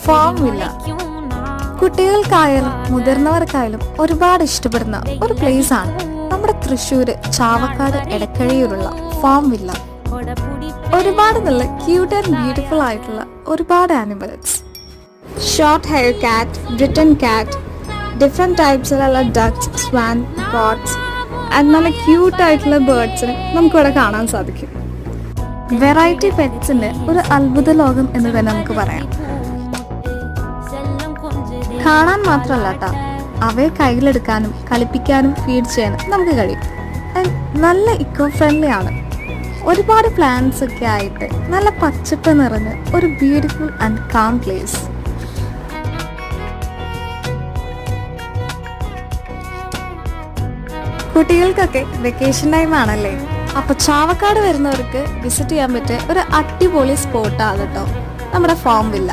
Farm villa കുട്ടികൾക്കായാലും മുതിർന്നവർക്കായാലും ഒരുപാട് ഇഷ്ടപ്പെടുന്ന ഒരു പ്ലേസ് ആണ് നമ്മുടെ തൃശ്ശൂര് ചാവക്കാട് എടക്കഴിയിലുള്ള ഫാം വില്ല. ഒരുപാട് നല്ല ക്യൂട്ട് ആൻഡ് ബ്യൂട്ടിഫുൾ ആയിട്ടുള്ള ഒരുപാട് animals, short hair cat, Britain cat, different ടൈപ്സിലുള്ള ഡക്സ്, സ്വാൻ, ഗോഡ്സ് ആൻഡ് നല്ല ക്യൂട്ടായിട്ടുള്ള ബേർഡ്സിനെ നമുക്കിവിടെ കാണാൻ സാധിക്കും. വെറൈറ്റി പെറ്റ്സിൻ്റെ ഒരു അത്ഭുത ലോകം എന്ന് തന്നെ നമുക്ക് പറയാം. കാണാൻ മാത്രമല്ല കേട്ടോ, അവയെ കയ്യിലെടുക്കാനും കളിപ്പിക്കാനും ഫീഡ് ചെയ്യാനും നമുക്ക് കഴിയും. നല്ല ഇക്കോ ഫ്രണ്ട്ലി ആണ്. ഒരുപാട് പ്ലാന്റ്സ് ഒക്കെ ആയിട്ട് നല്ല പച്ചപ്പ് നിറഞ്ഞ ഒരു ബ്യൂട്ടിഫുൾ ആൻഡ് കാം പ്ലേസ്. കുട്ടികൾക്കൊക്കെ വെക്കേഷൻ ടൈം ആണല്ലേ, അപ്പോൾ ചാവക്കാട് വരുന്നവർക്ക് വിസിറ്റ് ചെയ്യാൻ പറ്റിയ ഒരു അടിപൊളി സ്പോട്ടാണ് കേട്ടോ നമ്മുടെ ഫാം വില്ല.